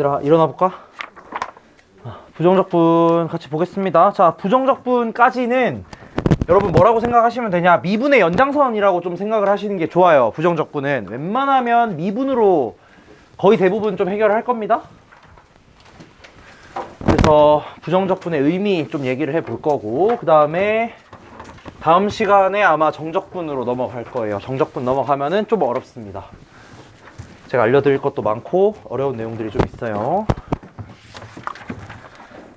얘들아 일어나 볼까? 부정적분 같이 보겠습니다. 자, 부정적분까지는 여러분 뭐라고 생각하시면 되냐? 미분의 연장선이라고 좀 생각을 하시는 게 좋아요. 부정적분은 웬만하면 미분으로 거의 대부분 좀 해결을 할 겁니다. 그래서 부정적분의 의미 좀 얘기를 해볼 거고, 그 다음에 다음 시간에 아마 정적분으로 넘어갈 거예요. 정적분 넘어가면은 좀 어렵습니다. 제가 알려드릴 것도 많고 어려운 내용들이 좀 있어요.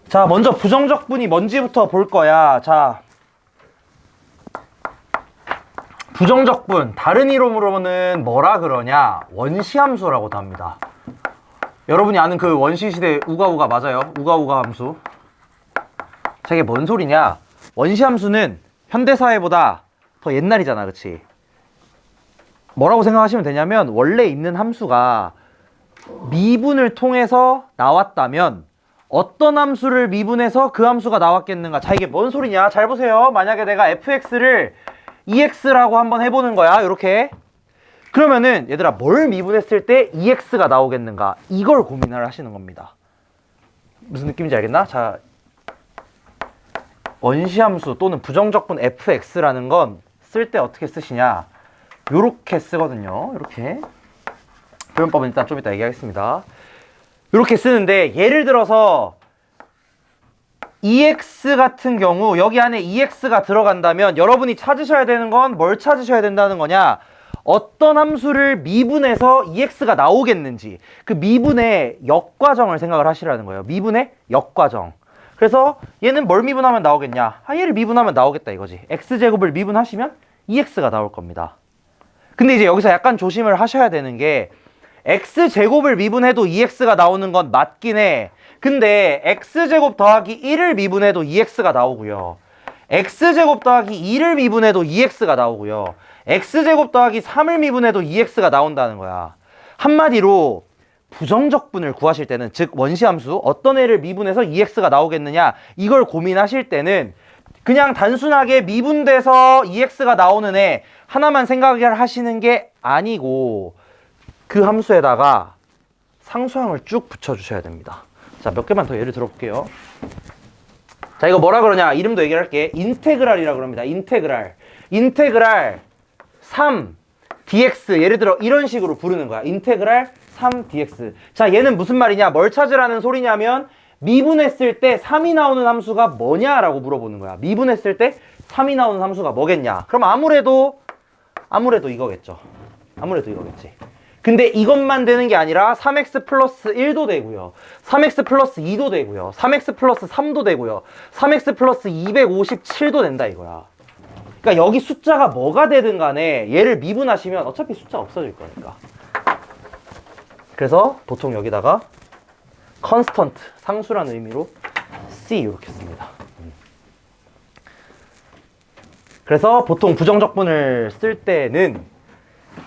자, 먼저 부정적분이 뭔지부터 볼 거야. 자, 부정적분 다른 이름으로는 뭐라 그러냐? 원시함수라고도 합니다. 여러분이 아는 그 원시시대 우가우가 맞아요. 우가우가 함수. 자, 이게 뭔 소리냐? 원시함수는 현대사회보다 더 옛날이잖아, 그치? 뭐라고 생각하시면 되냐면, 원래 있는 함수가 미분을 통해서 나왔다면 어떤 함수를 미분해서 그 함수가 나왔겠는가? 자, 이게 뭔 소리냐? 잘 보세요. 만약에 내가 fx를 ex라고 한번 해보는 거야, 이렇게. 그러면은 얘들아, 뭘 미분했을 때 ex가 나오겠는가? 이걸 고민을 하시는 겁니다. 무슨 느낌인지 알겠나? 자, 원시함수 또는 부정적분 fx라는 건 쓸 때 어떻게 쓰시냐? 요렇게 쓰거든요. 이렇게. 표현법은 일단 좀 이따 얘기하겠습니다. 이렇게 쓰는데, 예를 들어서 EX 같은 경우 여기 안에 EX가 들어간다면 여러분이 찾으셔야 되는 건 뭘 찾으셔야 된다는 거냐? 어떤 함수를 미분해서 EX가 나오겠는지, 그 미분의 역과정을 생각을 하시라는 거예요. 미분의 역과정. 그래서 얘는 뭘 미분하면 나오겠냐? 얘를 미분하면 나오겠다 이거지. X제곱을 미분하시면 EX가 나올 겁니다. 근데 이제 여기서 약간 조심을 하셔야 되는 게, X제곱을 미분해도 EX가 나오는 건 맞긴 해. 근데 X제곱 더하기 1을 미분해도 EX가 나오고요. X제곱 더하기 2를 미분해도 EX가 나오고요. X제곱 더하기 3을 미분해도 EX가 나온다는 거야. 한마디로 부정적분을 구하실 때는, 즉 원시함수 어떤 애를 미분해서 EX가 나오겠느냐, 이걸 고민하실 때는 그냥 단순하게 미분돼서 EX가 나오는 애 하나만 생각을 하시는 게 아니고, 그 함수에다가 상수항을 쭉 붙여주셔야 됩니다. 자, 몇 개만 더 예를 들어볼게요. 자, 이거 뭐라 그러냐? 이름도 얘기를 할게. 인테그랄이라고 합니다. 인테그랄. 인테그랄 3 dx. 예를 들어 이런 식으로 부르는 거야. 인테그랄 3 dx. 자, 얘는 무슨 말이냐? 뭘 찾으라는 소리냐면, 미분했을 때 3이 나오는 함수가 뭐냐라고 물어보는 거야. 미분했을 때 3이 나오는 함수가 뭐겠냐? 그럼 아무래도 이거겠죠. 아무래도 이거겠지. 근데 이것만 되는 게 아니라 3x 플러스 1도 되고요. 3x 플러스 2도 되고요. 3x 플러스 3도 되고요. 3x 플러스 257도 된다 이거야. 그러니까 여기 숫자가 뭐가 되든 간에 얘를 미분하시면 어차피 숫자 없어질 거니까. 그래서 보통 여기다가 컨스턴트, 상수라는 의미로 C 이렇게 씁니다. 그래서 보통 부정적분을 쓸 때는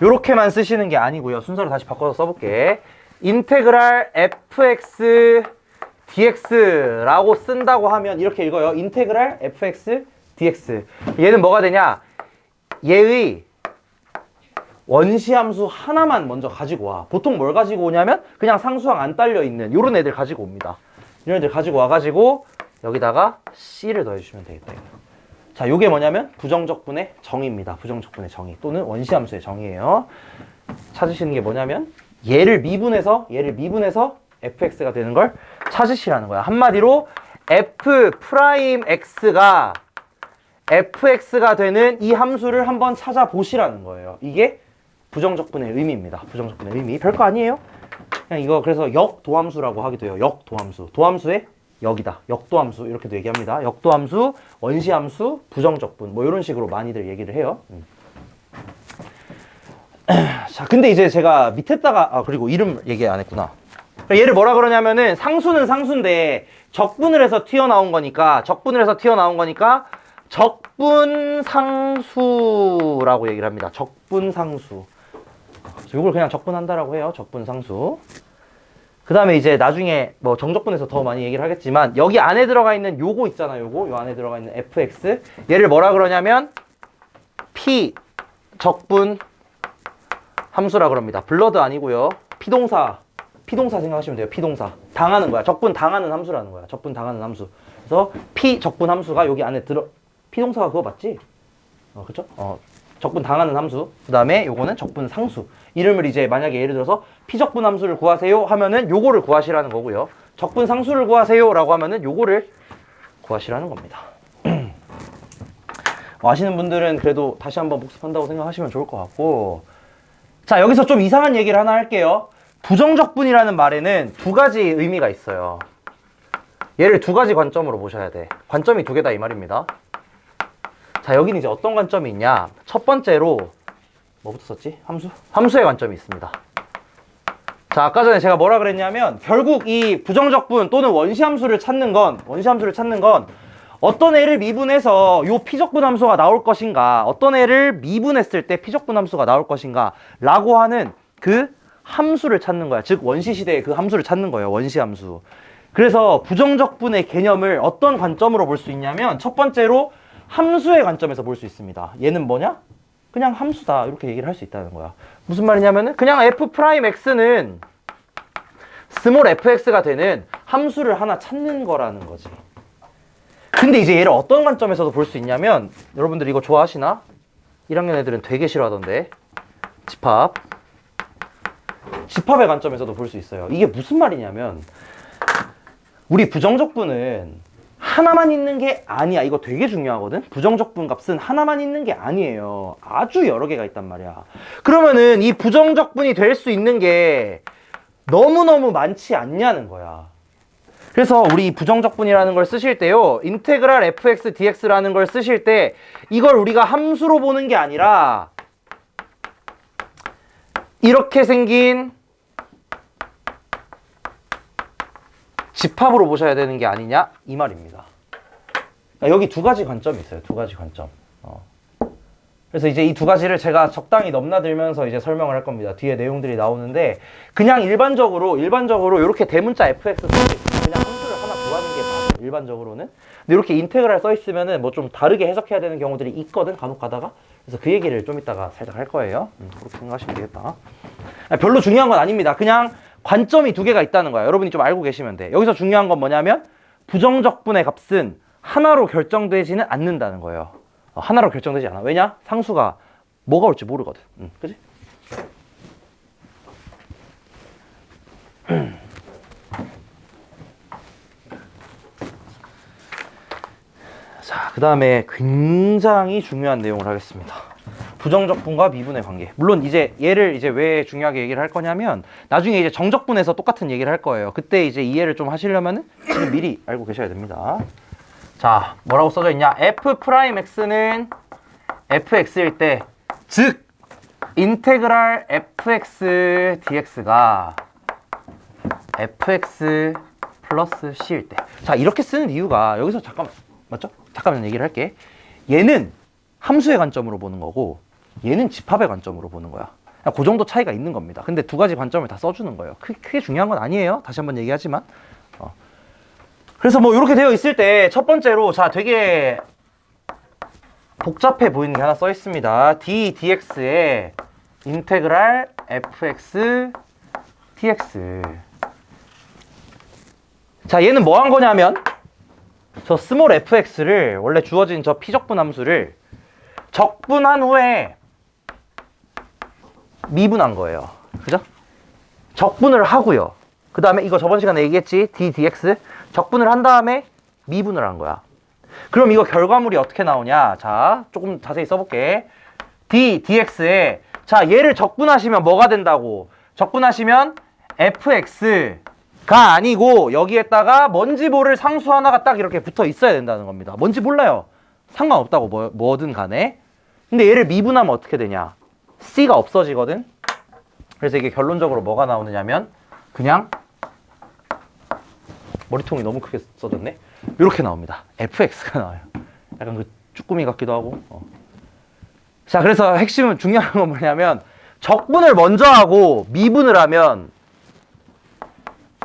요렇게만 쓰시는 게 아니고요. 순서를 다시 바꿔서 써볼게. 인테그랄 fx dx라고 쓴다고 하면 이렇게 읽어요. 인테그랄 fx dx. 얘는 뭐가 되냐? 얘의 원시함수 하나만 먼저 가지고 와. 보통 뭘 가지고 오냐면 그냥 상수항 안 딸려있는 요런 애들 가지고 옵니다. 이런 애들 가지고 와가지고 여기다가 C를 더해주시면 되겠다. 자, 요게 뭐냐면 부정적분의 정의입니다. 부정적분의 정의 또는 원시함수의 정의예요. 찾으시는 게 뭐냐면 얘를 미분해서 fx가 되는 걸 찾으시라는 거야. 한마디로 f'x가 fx가 되는 이 함수를 한번 찾아보시라는 거예요. 이게 부정적분의 의미입니다. 부정적분의 의미. 별거 아니에요. 그냥 이거 그래서 역도함수라고 하기도 해요. 역도함수. 도함수의 역이다. 역도함수 이렇게도 얘기합니다. 역도함수, 원시함수, 부정적분 뭐 이런 식으로 많이들 얘기를 해요. 자, 근데 이제 제가 밑에다가 그리고 이름 얘기 안 했구나. 얘를 뭐라 그러냐면은 상수는 상수인데 적분을 해서 튀어나온 거니까 적분상수라고 얘기를 합니다. 적분상수. 이걸 그냥 적분한다라고 해요. 적분상수. 그 다음에 이제 나중에 뭐 정적분에서 더 많이 얘기를 하겠지만, 여기 안에 들어가 있는 요거 있잖아요. 요 안에 들어가 있는 fx. 얘를 뭐라 그러냐면 p 적분 함수라 그럽니다. 블러드 아니고요. 피동사 피동사 생각하시면 돼요. 피동사. 당하는 거야. 적분 당하는 함수라는 거야. 적분 당하는 함수. 그래서 피적분 함수가 여기 안에 피동사가 그거 맞지? 그쵸? 적분 당하는 함수. 그 다음에 요거는 적분 상수. 이름을 이제 만약에 예를 들어서 피적분 함수를 구하세요 하면은 요거를 구하시라는 거고요. 적분 상수를 구하세요 라고 하면은 요거를 구하시라는 겁니다. 아시는 분들은 그래도 다시 한번 복습한다고 생각하시면 좋을 것 같고, 자, 여기서 좀 이상한 얘기를 하나 할게요. 부정적분이라는 말에는 두 가지 의미가 있어요. 얘를 두 가지 관점으로 보셔야 돼. 관점이 두 개다 이 말입니다. 자, 여기는 이제 어떤 관점이 있냐. 첫 번째로 뭐부터 썼지? 함수? 함수의 관점이 있습니다. 자, 아까 전에 제가 뭐라 그랬냐면 결국 이 부정적분 또는 원시함수를 찾는 건 어떤 애를 미분해서 요 피적분 함수가 나올 것인가, 어떤 애를 미분했을 때 피적분 함수가 나올 것인가 라고 하는 그 함수를 찾는 거야. 즉 원시시대의 그 함수를 찾는 거예요. 원시함수. 그래서 부정적분의 개념을 어떤 관점으로 볼 수 있냐면 첫 번째로 함수의 관점에서 볼 수 있습니다. 얘는 뭐냐? 그냥 함수다 이렇게 얘기를 할 수 있다는 거야. 무슨 말이냐면은 그냥 f'x는 스몰 fx가 되는 함수를 하나 찾는 거라는 거지. 근데 이제 얘를 어떤 관점에서도 볼 수 있냐면, 여러분들 이거 좋아하시나? 1학년 애들은 되게 싫어하던데. 집합의 관점에서도 볼 수 있어요. 이게 무슨 말이냐면 우리 부정적분은 하나만 있는 게 아니야. 이거 되게 중요하거든. 부정적분 값은 하나만 있는 게 아니에요. 아주 여러 개가 있단 말이야. 그러면은 이 부정적분이 될 수 있는 게 너무너무 많지 않냐는 거야. 그래서 우리 부정적분이라는 걸 쓰실 때요, 인테그랄 fx dx라는 걸 쓰실 때 이걸 우리가 함수로 보는 게 아니라 이렇게 생긴 집합으로 보셔야 되는 게 아니냐 이 말입니다. 여기 두 가지 관점이 있어요. 두 가지 관점. 그래서 이제 이 두 가지를 제가 적당히 넘나들면서 이제 설명을 할 겁니다. 뒤에 내용들이 나오는데 그냥 일반적으로 이렇게 대문자 fx 그냥 함수를 하나 구하는 게 맞아요. 일반적으로는. 근데 이렇게 인테그랄 써 있으면은 뭐 좀 다르게 해석해야 되는 경우들이 있거든, 간혹 가다가. 그래서 그 얘기를 좀 이따가 살짝 할 거예요. 그렇게 생각하시면 되겠다. 별로 중요한 건 아닙니다. 그냥 관점이 두 개가 있다는 거야. 여러분이 좀 알고 계시면 돼. 여기서 중요한 건 뭐냐면 부정적분의 값은 하나로 결정되지는 않는다는 거예요. 하나로 결정되지 않아. 왜냐? 상수가 뭐가 올지 모르거든. 그지? 자, 그 다음에 굉장히 중요한 내용을 하겠습니다. 부정적분과 미분의 관계. 물론 이제 얘를 이제 왜 중요하게 얘기를 할 거냐면 나중에 이제 정적분에서 똑같은 얘기를 할 거예요. 그때 이제 이해를 좀 하시려면은 지금 미리 알고 계셔야 됩니다. 자, 뭐라고 써져 있냐? f'x는 fx일 때, 즉 인테그랄 fx dx가 fx 플러스 c일 때. 자, 이렇게 쓰는 이유가 여기서 잠깐만, 맞죠? 잠깐만 얘기를 할게. 얘는 함수의 관점으로 보는 거고 얘는 집합의 관점으로 보는 거야. 그 정도 차이가 있는 겁니다. 근데 두 가지 관점을 다 써주는 거예요. 크게 중요한 건 아니에요. 다시 한번 얘기하지만. 그래서 뭐 이렇게 되어 있을 때 첫 번째로, 자, 되게 복잡해 보이는 게 하나 써 있습니다. d dx의 인테그랄 fx dx. 자, 얘는 뭐 한 거냐면 저 스몰 fx를, 원래 주어진 저 피적분 함수를 적분한 후에 미분한 거예요. 그죠? 적분을 하고요. 그 다음에 이거 저번 시간에 얘기했지? d dx. 적분을 한 다음에 미분을 한 거야. 그럼 이거 결과물이 어떻게 나오냐? 자, 조금 자세히 써볼게. d dx에, 자, 얘를 적분하시면 뭐가 된다고? 적분하시면 fx가 아니고 여기에다가 뭔지 모를 상수 하나가 딱 이렇게 붙어 있어야 된다는 겁니다. 뭔지 몰라요. 상관없다고, 뭐든 간에. 근데 얘를 미분하면 어떻게 되냐? c가 없어지거든? 그래서 이게 결론적으로 뭐가 나오느냐면 그냥 머리통이 너무 크게 써졌네? 이렇게 나옵니다. fx가 나와요. 약간 그 쭈꾸미 같기도 하고. 자, 그래서 핵심은, 중요한 건 뭐냐면 적분을 먼저 하고 미분을 하면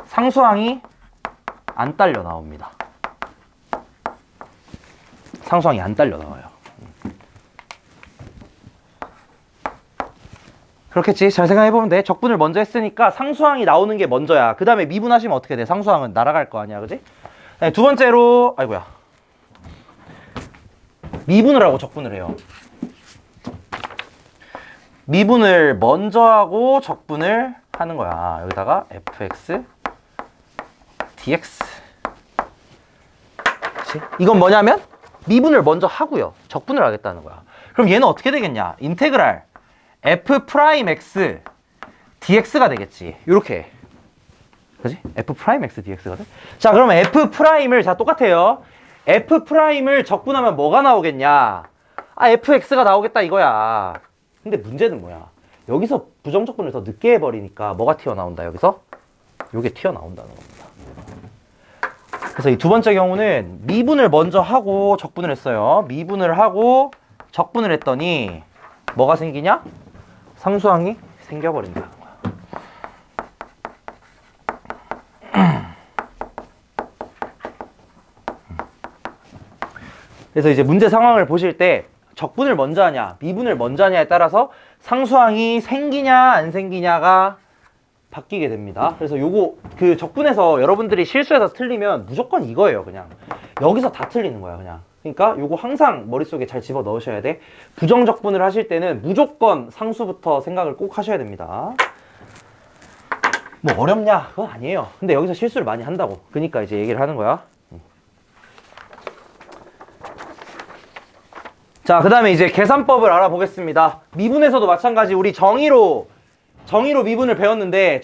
상수항이 안 딸려 나옵니다. 상수항이 안 딸려 나와요. 그렇겠지. 잘 생각해보면 돼. 적분을 먼저 했으니까 상수항이 나오는 게 먼저야. 그 다음에 미분하시면 어떻게 돼? 상수항은 날아갈 거 아니야, 그지? 네, 두 번째로, 아이고야. 미분을 하고 적분을 해요. 미분을 먼저 하고 적분을 하는 거야. 여기다가 fx dx. 그치? 이건 뭐냐면 미분을 먼저 하고요. 적분을 하겠다는 거야. 그럼 얘는 어떻게 되겠냐? 인테그랄 f'x dx가 되겠지. 요렇게. 그지? f'x dx가 돼? 자, 그러면 f'을 자 똑같아요. f'을 적분하면 뭐가 나오겠냐? 아, fx가 나오겠다 이거야. 근데 문제는 뭐야? 여기서 부정적분을 더 늦게 해버리니까 뭐가 튀어나온다, 여기서? 요게 튀어나온다는 겁니다. 그래서 이 두 번째 경우는 미분을 먼저 하고 적분을 했어요. 미분을 하고 적분을 했더니 뭐가 생기냐? 상수항이 생겨버린다는 거야. 그래서 이제 문제 상황을 보실 때 적분을 먼저 하냐, 미분을 먼저 하냐에 따라서 상수항이 생기냐, 안 생기냐가 바뀌게 됩니다. 그래서 요거, 그 적분에서 여러분들이 실수해서 틀리면 무조건 이거예요, 그냥. 여기서 다 틀리는 거야, 그냥. 그러니까 요거 항상 머릿속에 잘 집어 넣으셔야 돼. 부정적분을 하실 때는 무조건 상수부터 생각을 꼭 하셔야 됩니다. 뭐 어렵냐? 그건 아니에요. 근데 여기서 실수를 많이 한다고. 그러니까 이제 얘기를 하는 거야. 자, 그 다음에 이제 계산법을 알아보겠습니다. 미분에서도 마찬가지. 우리 정의로 미분을 배웠는데,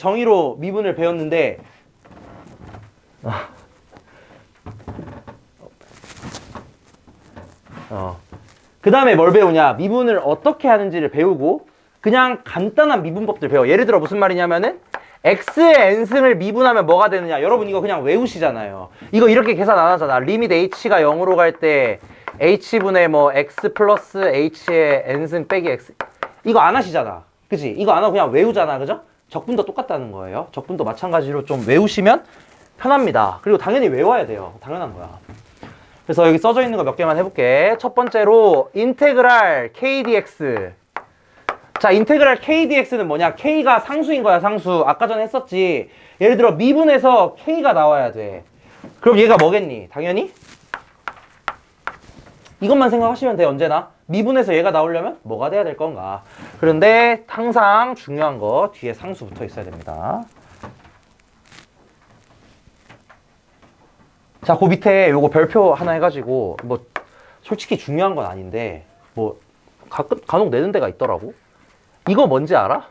그 다음에 뭘 배우냐? 미분을 어떻게 하는지를 배우고, 그냥 간단한 미분법들 배워. 예를 들어 무슨 말이냐면은, x의 n승을 미분하면 뭐가 되느냐? 여러분 이거 그냥 외우시잖아요. 이거 이렇게 계산 안 하잖아. 리밋 h가 0으로 갈 때, h분의 뭐 x 플러스 h의 n승 빼기 x. 이거 안 하시잖아. 그치? 이거 안 하고 그냥 외우잖아. 그죠? 적분도 똑같다는 거예요. 적분도 마찬가지로 좀 외우시면 편합니다. 그리고 당연히 외워야 돼요. 당연한 거야. 그래서 여기 써져 있는 거 몇 개만 해볼게. 첫 번째로 인테그랄 kdx. 자, 인테그랄 kdx는 뭐냐? k가 상수인 거야, 상수. 아까 전에 했었지. 예를 들어 미분에서 k가 나와야 돼. 그럼 얘가 뭐겠니? 당연히 이것만 생각하시면 돼, 언제나. 미분에서 얘가 나오려면 뭐가 돼야 될 건가. 그런데 항상 중요한 거 뒤에 상수 붙어 있어야 됩니다. 자, 그 밑에 요거 별표 하나 해가지고 뭐 솔직히 중요한 건 아닌데 뭐 간혹 내는 데가 있더라고. 이거 뭔지 알아?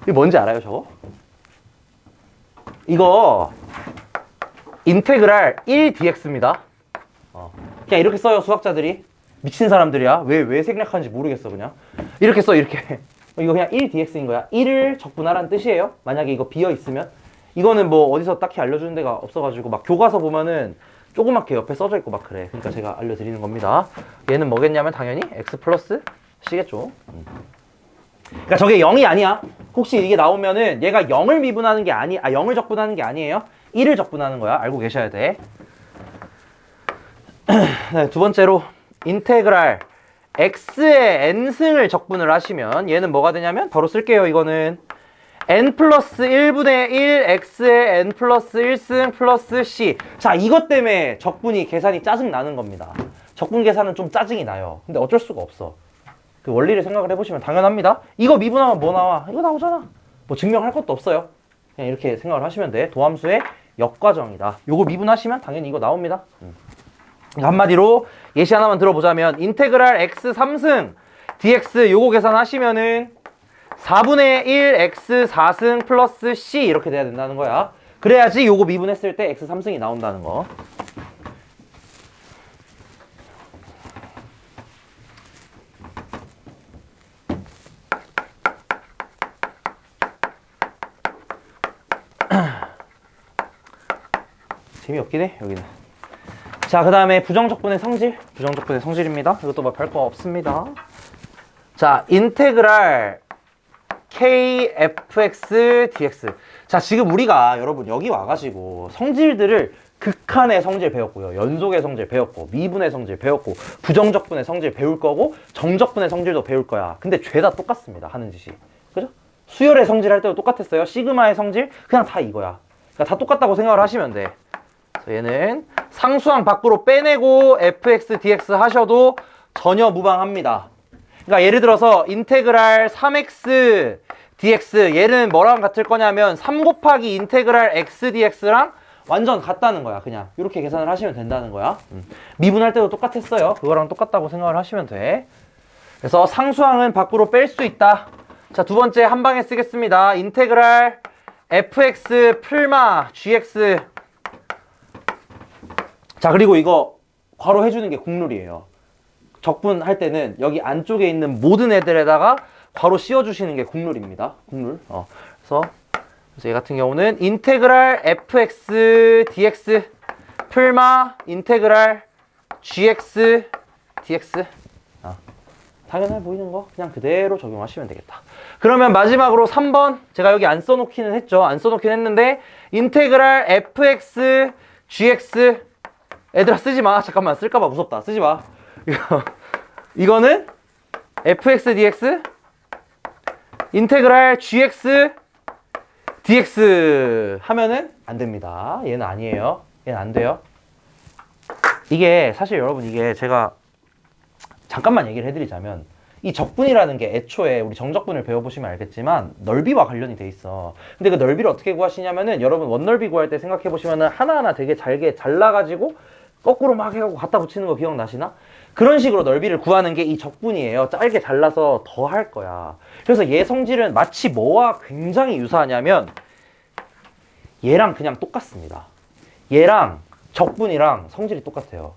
이거 뭔지 알아요, 저거? 이거 인테그랄 1dx입니다. 그냥 이렇게 써요, 수학자들이. 미친 사람들이야. 왜 생략하는지 모르겠어, 그냥. 이렇게 써, 이렇게. 이거 그냥 1dx인 거야. 1을 적분하라는 뜻이에요. 만약에 이거 비어있으면. 이거는 뭐 어디서 딱히 알려주는 데가 없어가지고 막 교과서 보면은 조그맣게 옆에 써져 있고 막 그래. 그러니까 제가 알려드리는 겁니다. 얘는 뭐겠냐면 당연히 x 플러스 c겠죠. 그러니까 저게 0이 아니야. 혹시 이게 나오면은 얘가 0을 미분하는 게 0을 적분하는 게 아니에요. 1을 적분하는 거야. 알고 계셔야 돼. 네, 두 번째로 인테그랄 x의 n승을 적분을 하시면 얘는 뭐가 되냐면 바로 쓸게요. 이거는 n 플러스 1분의 1 x의 n 플러스 1승 플러스 c. 자, 이것 때문에 적분이 계산이 짜증 나는 겁니다. 적분 계산은 좀 짜증이 나요. 근데 어쩔 수가 없어. 그 원리를 생각을 해보시면 당연합니다. 이거 미분하면 뭐 나와? 이거 나오잖아. 뭐 증명할 것도 없어요. 그냥 이렇게 생각을 하시면 돼. 도함수의 역과정이다. 요거 미분하시면 당연히 이거 나옵니다. 한마디로 예시 하나만 들어보자면 인테그랄 x 3승 dx 요거 계산하시면은 4분의 1 x 4승 플러스 c 이렇게 돼야 된다는 거야. 그래야지 요거 미분했을 때 x 3승이 나온다는 거. 재미없긴 해, 여기는. 자, 그 다음에 부정적분의 성질입니다. 이것도 뭐 별거 없습니다. 자, 인테그랄 kfx dx. 자, 지금 우리가 여러분 여기 와가지고 성질들을 극한의 성질 배웠고요. 연속의 성질 배웠고, 미분의 성질 배웠고, 부정적분의 성질 배울 거고, 정적분의 성질도 배울 거야. 근데 죄다 똑같습니다. 하는 짓이. 그죠? 수열의 성질 할 때도 똑같았어요. 시그마의 성질 그냥 다 이거야. 그러니까 다 똑같다고 생각을 하시면 돼. 그래서 얘는 상수항 밖으로 빼내고 fx, dx 하셔도 전혀 무방합니다. 그러니까 예를 들어서 인테그랄 3x dx 얘는 뭐랑 같을 거냐면 3 곱하기 인테그랄 x dx랑 완전 같다는 거야. 그냥 이렇게 계산을 하시면 된다는 거야. 미분할 때도 똑같았어요. 그거랑 똑같다고 생각을 하시면 돼. 그래서 상수항은 밖으로 뺄 수 있다. 자, 두 번째 한 방에 쓰겠습니다. 인테그랄 fx 풀마 gx. 자, 그리고 이거 괄호 해주는 게 국룰이에요. 적분할 때는 여기 안쪽에 있는 모든 애들에다가 괄호 씌워주시는 게 국룰입니다. 국룰. 그래서 얘 같은 경우는 인테그랄 fx dx 풀마 인테그랄 gx dx. 당연해 보이는 거 그냥 그대로 적용하시면 되겠다. 그러면 마지막으로 3번 제가 여기 안 써놓기는 했죠. 안 써놓긴 했는데 인테그랄 fx gx 애들아 쓰지 마. 잠깐만 쓸까봐 무섭다. 쓰지 마. 이거는 fx dx 인테그랄 gx dx 하면은 안 됩니다. 얘는 아니에요. 얘는 안 돼요. 이게 사실 여러분 이게 제가 잠깐만 얘기를 해드리자면 이 적분이라는 게 애초에 우리 정적분을 배워보시면 알겠지만 넓이와 관련이 돼 있어. 근데 그 넓이를 어떻게 구하시냐면은 여러분 원넓이 구할 때 생각해보시면은 하나하나 되게 잘게 잘라가지고 거꾸로 막 해가지고 갖다 붙이는 거 기억나시나? 그런 식으로 넓이를 구하는 게 이 적분이에요. 짧게 잘라서 더 할 거야. 그래서 얘 성질은 마치 뭐와 굉장히 유사하냐면 얘랑 그냥 똑같습니다. 얘랑 적분이랑 성질이 똑같아요.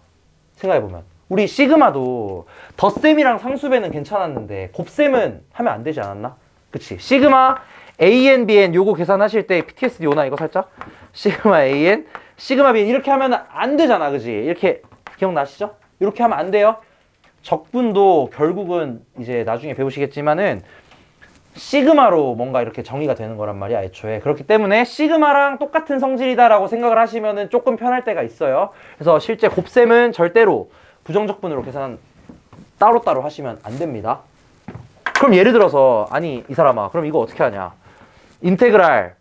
생각해보면 우리 시그마도 덧셈이랑 상수배는 괜찮았는데 곱셈은 하면 안 되지 않았나? 그치? 시그마 AN, BN 요거 계산하실 때 PTSD 오나 이거 살짝? 시그마 AN, 시그마 BN 이렇게 하면 안 되잖아. 그지? 이렇게 기억나시죠? 이렇게 하면 안 돼요. 적분도 결국은 이제 나중에 배우시겠지만은 시그마로 뭔가 이렇게 정의가 되는 거란 말이야, 애초에. 그렇기 때문에 시그마랑 똑같은 성질이다라고 생각을 하시면은 조금 편할 때가 있어요. 그래서 실제 곱셈은 절대로 부정적분으로 계산 따로따로 하시면 안 됩니다. 그럼 예를 들어서 아니 이 사람아 그럼 이거 어떻게 하냐. 인테그랄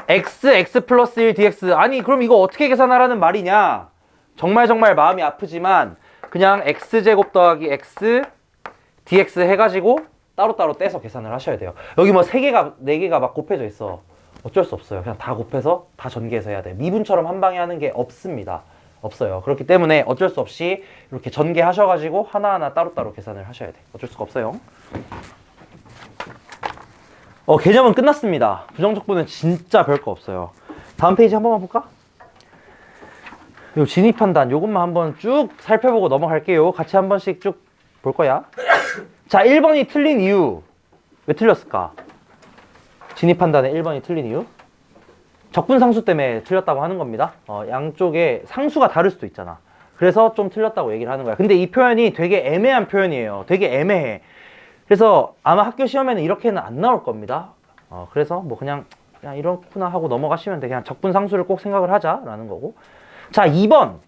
x 플러스 1 dx 아니 그럼 이거 어떻게 계산하라는 말이냐. 정말 마음이 아프지만 그냥 x제곱 더하기 x dx 해가지고 따로따로 떼서 계산을 하셔야 돼요. 여기 뭐 3개가 4개가 막 곱해져 있어. 어쩔 수 없어요. 그냥 다 곱해서 다 전개해서 해야 돼. 미분처럼 한 방에 하는 게 없습니다. 없어요. 그렇기 때문에 어쩔 수 없이 이렇게 전개하셔가지고 하나하나 따로따로 계산을 하셔야 돼. 어쩔 수가 없어요. 개념은 끝났습니다. 부정적분은 진짜 별거 없어요. 다음 페이지 한 번만 볼까? 요 진입판단 요것만 한번 쭉 살펴보고 넘어갈게요. 같이 한 번씩 쭉 볼 거야. 자, 1번이 틀린 이유. 왜 틀렸을까? 진입판단에 1번이 틀린 이유. 적분상수 때문에 틀렸다고 하는 겁니다. 양쪽에 상수가 다를 수도 있잖아. 그래서 좀 틀렸다고 얘기를 하는 거야. 근데 이 표현이 되게 애매한 표현이에요. 되게 애매해. 그래서 아마 학교 시험에는 이렇게는 안 나올 겁니다. 그래서 뭐 그냥 이렇구나 하고 넘어가시면 돼. 그냥 적분상수를 꼭 생각을 하자라는 거고. 자, 2번.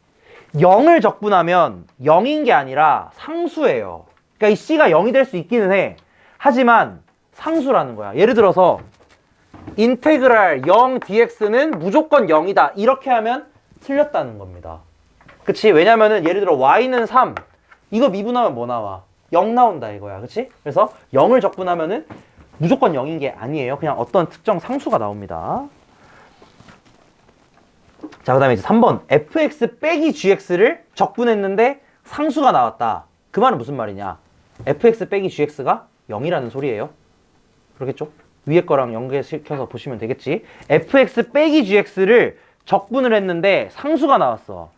0을 적분하면 0인 게 아니라 상수예요. 그러니까 이 C가 0이 될 수 있기는 해. 하지만 상수라는 거야. 예를 들어서 인테그랄 0 dx는 무조건 0이다. 이렇게 하면 틀렸다는 겁니다. 그치? 왜냐면은 예를 들어 y는 3. 이거 미분하면 뭐 나와? 0 나온다 이거야. 그치? 그래서 0을 적분하면은 무조건 0인 게 아니에요. 그냥 어떤 특정 상수가 나옵니다. 자, 그 다음에 이제 3번. fx 빼기 gx를 적분했는데 상수가 나왔다. 그 말은 무슨 말이냐? fx 빼기 gx가 0이라는 소리예요. 그렇겠죠? 위에 거랑 연계시켜서 보시면 되겠지. fx 빼기 gx를 적분을 했는데 상수가 나왔어.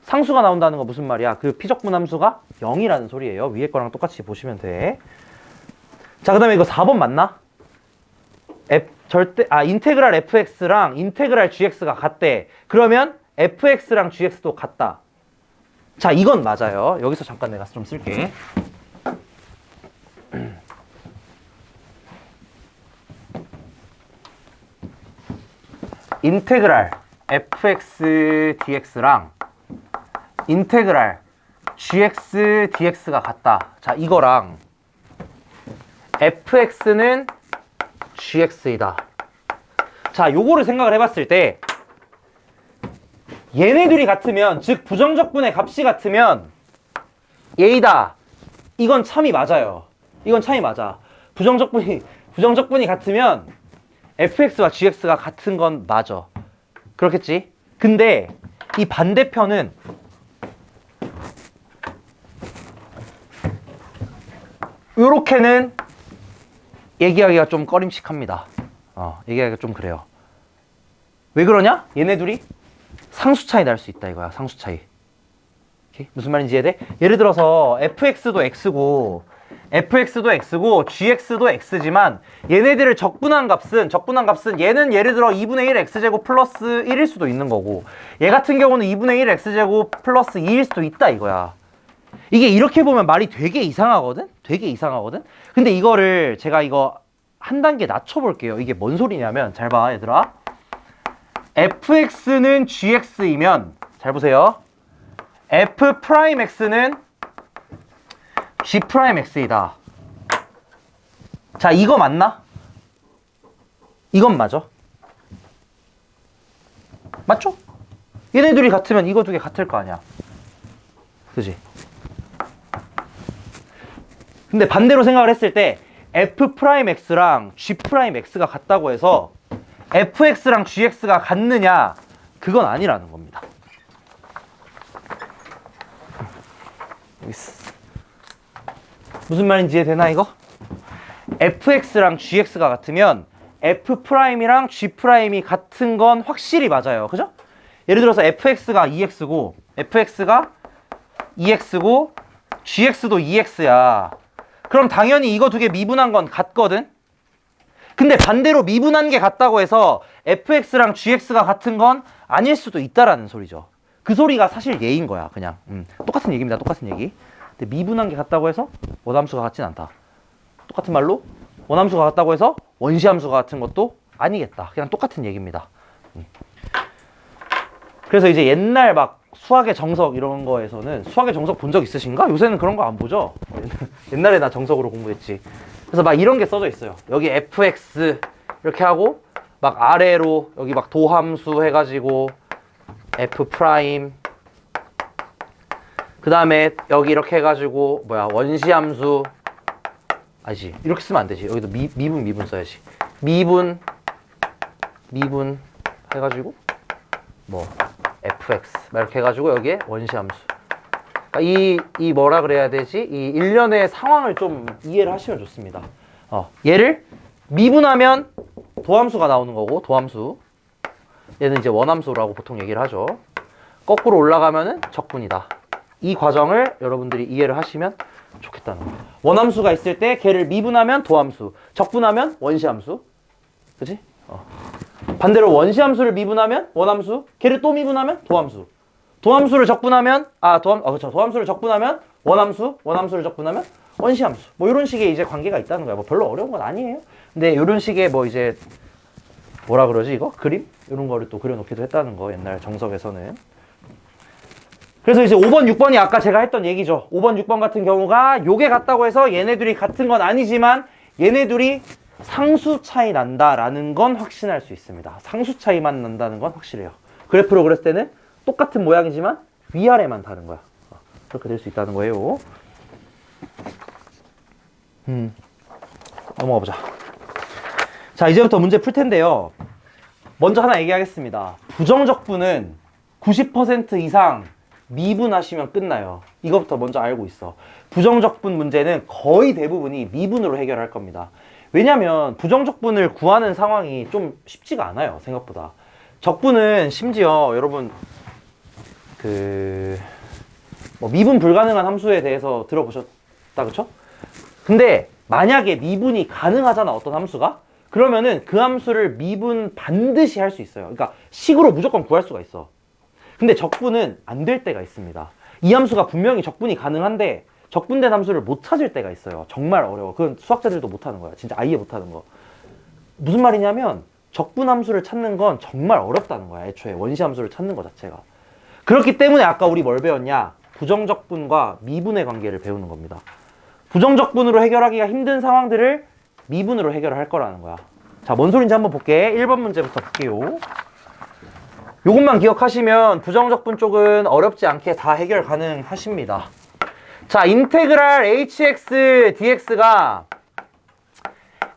상수가 나온다는 거 무슨 말이야? 그 피적분 함수가 0이라는 소리예요. 위에 거랑 똑같이 보시면 돼. 자, 그 다음에 이거 4번 맞나? 인테그랄 fx랑 인테그랄 gx가 같대. 그러면 fx랑 gx도 같다. 자, 이건 맞아요. 여기서 잠깐 내가 좀 쓸게. 인테그랄 fx dx랑 인테그랄 gx dx가 같다. 자, 이거랑 fx는 gx이다. 자, 요거를 생각을 해봤을 때 얘네들이 같으면, 즉 부정적분의 값이 같으면 얘이다. 이건 참이 맞아요. 이건 참이 맞아. 부정적분이 같으면 fx와 gx가 같은 건 맞아. 그렇겠지? 근데 이 반대편은 요렇게는 얘기하기가 좀 꺼림칙합니다. 얘기하기가 좀 그래요. 왜 그러냐? 얘네 둘이 상수 차이 날 수 있다 이거야. 상수 차이. 오케이? 무슨 말인지 이해돼? 예를 들어서 fx도 x고 gx도 x지만 얘네들을 적분한 값은 얘는 예를 들어 2분의 1 x제곱 플러스 1일 수도 있는 거고, 얘 같은 경우는 2분의 1 x제곱 플러스 2일 수도 있다 이거야. 이게 이렇게 보면 말이 되게 이상하거든? 근데 이거를 제가 이거 한 단계 낮춰볼게요. 이게 뭔 소리냐면, 잘 봐 얘들아. fx는 gx이면, 잘 보세요. f'x는 g'x이다. 자, 이거 맞나? 이건 맞아. 맞죠? 얘네 둘이 같으면 이거 두 개 같을 거 아니야. 그지? 근데 반대로 생각을 했을 때 f'x랑 g'x가 같다고 해서 fx랑 gx가 같느냐? 그건 아니라는 겁니다. 무슨 말인지 이해되나 이거? fx랑 gx가 같으면 f'이랑 g'이 같은 건 확실히 맞아요. 그죠? 예를 들어서 fx가 2x고 gx도 2x야. 그럼 당연히 이거 두 개 미분한 건 같거든? 근데 반대로 미분한 게 같다고 해서 fx랑 gx가 같은 건 아닐 수도 있다라는 소리죠. 그 소리가 사실 얘인 거야, 그냥. 똑같은 얘기입니다, 똑같은 얘기. 근데 미분한 게 같다고 해서 원함수가 같진 않다. 똑같은 말로 원함수가 같다고 해서 원시함수가 같은 것도 아니겠다. 그냥 똑같은 얘기입니다. 그래서 이제 옛날 막 수학의 정석 이런 거에서는, 수학의 정석 본 적 있으신가? 요새는 그런 거 안 보죠? 옛날에 나 정석으로 공부했지. 그래서 막 이런 게 써져 있어요. 여기 fx 이렇게 하고 막 아래로 여기 막 도함수 해가지고 f' 그 다음에 여기 이렇게 해가지고 뭐야 원시함수, 아니지 이렇게 쓰면 안 되지. 여기도 미분 써야지. 미분 해가지고 뭐 fx 막 이렇게 해가지고 여기에 원시함수. 그러니까 이 뭐라 그래야 되지? 이 일련의 상황을 좀 이해를 하시면 좋습니다. 얘를 미분하면 도함수가 나오는 거고, 도함수. 얘는 이제 원함수라고 보통 얘기를 하죠. 거꾸로 올라가면은 적분이다. 이 과정을 여러분들이 이해를 하시면 좋겠다는 거예요. 원함수가 있을 때 걔를 미분하면 도함수, 적분하면 원시함수. 그치? 반대로 원시함수를 미분하면 원함수, 걔를 또 미분하면 도함수. 도함수를 적분하면 도함수를 적분하면 원함수, 원함수를 적분하면 원시함수. 뭐 이런 식의 이제 관계가 있다는 거야. 뭐 별로 어려운 건 아니에요. 근데 이런 식의 뭐 이제 뭐라 그러지 이거? 그림? 이런 거를 또 그려놓기도 했다는 거, 옛날 정석에서는. 그래서 이제 5번, 6번이 아까 제가 했던 얘기죠. 5번, 6번 같은 경우가 요게 같다고 해서 얘네들이 같은 건 아니지만 얘네들이 상수 차이 난다라는 건 확신할 수 있습니다. 상수 차이만 난다는 건 확실해요. 그래프로 그렸을 때는 똑같은 모양이지만 위아래만 다른 거야. 그렇게 될 수 있다는 거예요. 넘어가 보자. 자, 이제부터 문제 풀 텐데요. 먼저 하나 얘기하겠습니다. 부정적분은 90% 이상 미분하시면 끝나요. 이거부터 먼저 알고 있어. 부정적분 문제는 거의 대부분이 미분으로 해결할 겁니다. 왜냐면 부정적분을 구하는 상황이 좀 쉽지가 않아요, 생각보다. 적분은 심지어 여러분 뭐 미분 불가능한 함수에 대해서 들어보셨다, 그쵸? 근데 만약에 미분이 가능하잖아, 어떤 함수가? 그러면은 그 함수를 미분 반드시 할 수 있어요. 그러니까 식으로 무조건 구할 수가 있어. 근데 적분은 안 될 때가 있습니다. 이 함수가 분명히 적분이 가능한데 적분된 함수를 못 찾을 때가 있어요. 정말 어려워. 그건 수학자들도 못하는 거야. 진짜 아예 못하는 거. 무슨 말이냐면 적분 함수를 찾는 건 정말 어렵다는 거야. 애초에 원시 함수를 찾는 것 자체가. 그렇기 때문에 아까 우리 뭘 배웠냐? 부정적분과 미분의 관계를 배우는 겁니다. 부정적분으로 해결하기가 힘든 상황들을 미분으로 해결할 거라는 거야. 자, 뭔 소린지 한번 볼게. 1번 문제부터 볼게요. 요것만 기억하시면 부정적분 쪽은 어렵지 않게 다 해결 가능하십니다. 자, 인테그랄 hx dx가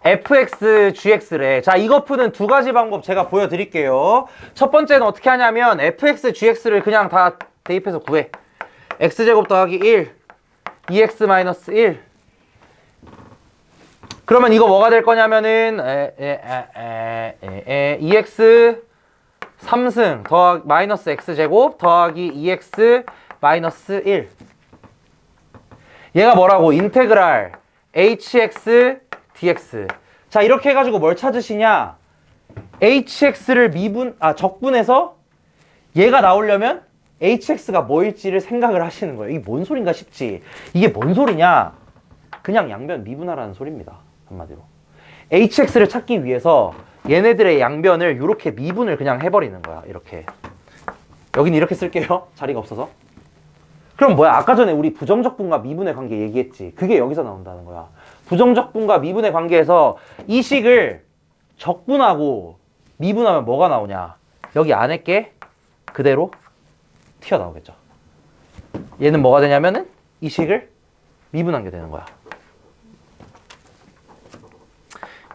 fx gx래. 자, 이거 푸는 두 가지 방법 제가 보여드릴게요. 첫 번째는 어떻게 하냐면 fx gx를 그냥 다 대입해서 구해. x제곱 더하기 1 2x 마이너스 1. 그러면 이거 뭐가 될 거냐면은 2x 3승 더하기 마이너스 x제곱 더하기 2x 마이너스 1. 얘가 뭐라고? 인테그랄 hx dx. 자, 이렇게 해가지고 뭘 찾으시냐? hx를 적분해서 얘가 나오려면 hx가 뭐일지를 생각을 하시는 거예요. 이게 뭔 소린가 싶지? 이게 뭔 소리냐? 그냥 양변 미분하라는 소리입니다. 한마디로. hx를 찾기 위해서 얘네들의 양변을 이렇게 미분을 그냥 해버리는 거야. 이렇게. 여긴 이렇게 쓸게요. 자리가 없어서. 그럼 뭐야? 아까 전에 우리 부정적분과 미분의 관계 얘기했지. 그게 여기서 나온다는 거야. 부정적분과 미분의 관계에서 이 식을 적분하고 미분하면 뭐가 나오냐? 여기 안에 게 그대로 튀어나오겠죠. 얘는 뭐가 되냐면은 이 식을 미분한 게 되는 거야.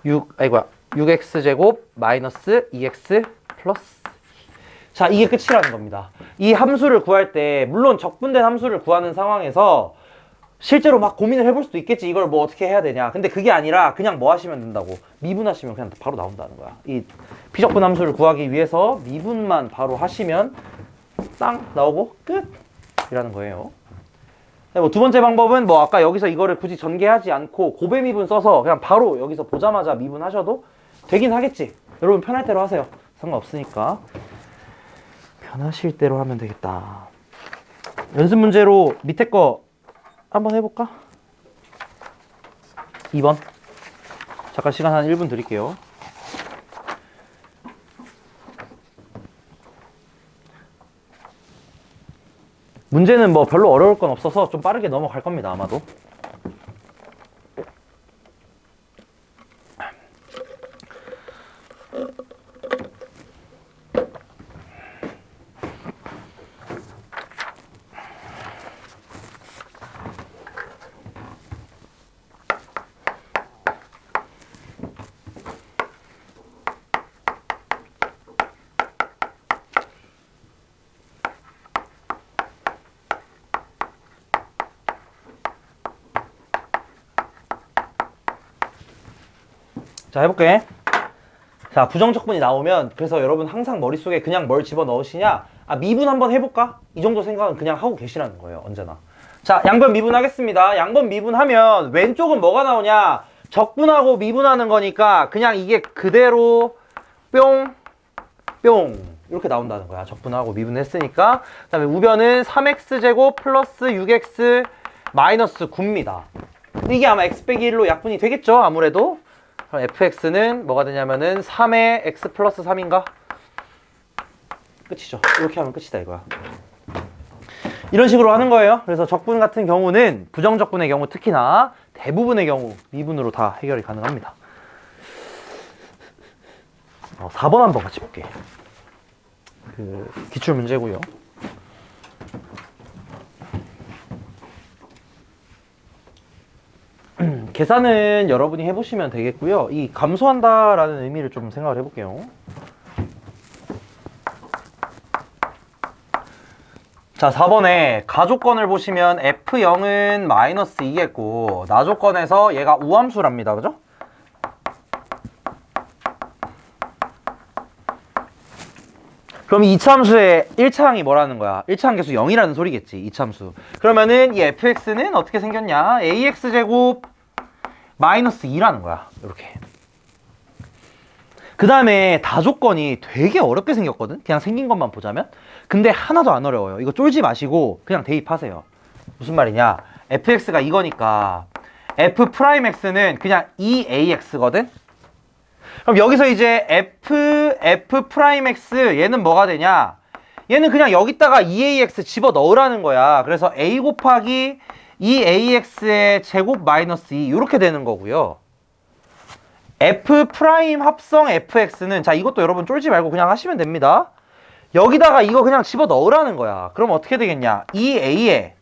6x제곱 마이너스 2x 플러스. 자, 이게 끝이라는 겁니다. 이 함수를 구할 때 물론 적분된 함수를 구하는 상황에서 실제로 막 고민을 해볼 수도 있겠지. 이걸 뭐 어떻게 해야 되냐. 근데 그게 아니라 그냥 뭐 하시면 된다고. 미분하시면 그냥 바로 나온다는 거야. 이 비적분 함수를 구하기 위해서 미분만 바로 하시면 땅 나오고 끝! 이라는 거예요. 뭐 두 번째 방법은 뭐 아까 여기서 이거를 굳이 전개하지 않고 고배 미분 써서 그냥 바로 여기서 보자마자 미분하셔도 되긴 하겠지. 여러분 편할 대로 하세요. 상관없으니까. 편하실 대로 하면 되겠다. 연습 문제로 밑에 거 한번 해볼까? 2번. 잠깐 시간 한 1분 드릴게요. 문제는 뭐 별로 어려울 건 없어서 좀 빠르게 넘어갈 겁니다, 아마도. 자, 해볼게. 자, 부정적분이 나오면 그래서 여러분 항상 머릿속에 그냥 뭘 집어넣으시냐? 아, 미분 한번 해볼까? 이 정도 생각은 그냥 하고 계시라는 거예요, 언제나. 자, 양변 미분하겠습니다. 양변 미분하면 왼쪽은 뭐가 나오냐? 적분하고 미분하는 거니까 그냥 이게 그대로 뿅, 뿅 이렇게 나온다는 거야. 적분하고 미분했으니까. 그 다음에 우변은 3x제곱 플러스 6x 마이너스 9입니다. 이게 아마 x 빼기 1로 약분이 되겠죠? 아무래도. 그럼 fx는 뭐가 되냐면은 3의 x 플러스 3인가? 끝이죠. 이렇게 하면 끝이다 이거야. 이런 식으로 하는 거예요. 그래서 적분 같은 경우는 부정적분의 경우 특히나 대부분의 경우 미분으로 다 해결이 가능합니다. 4번 한번 같이 볼게. 기출 문제고요. 계산은 여러분이 해보시면 되겠고요. 이 감소한다라는 의미를 좀 생각을 해볼게요. 자, 4번에 가조건을 보시면 F0은 마이너스 2겠고 나조건에서 얘가 우함수랍니다. 그죠? 그럼 이 이차함수의 1차항이 뭐라는 거야? 1차항 계수 0이라는 소리겠지, 이차함수. 그러면은 이 fx는 어떻게 생겼냐? ax제곱 마이너스 2라는 거야. 이렇게. 그 다음에 다조건이 되게 어렵게 생겼거든? 그냥 생긴 것만 보자면. 근데 하나도 안 어려워요. 이거 쫄지 마시고 그냥 대입하세요. 무슨 말이냐? fx가 이거니까 f'x는 그냥 2ax거든? 그럼 여기서 이제 f 프라임 x 얘는 뭐가 되냐? 얘는 그냥 여기다가 2ax 집어 넣으라는 거야. 그래서 a 곱하기 2ax의 제곱 마이너스 2 이렇게 되는 거고요. f 프라임 합성 fx는 자 이것도 여러분 쫄지 말고 그냥 하시면 됩니다. 여기다가 이거 그냥 집어 넣으라는 거야. 그럼 어떻게 되겠냐? 2a에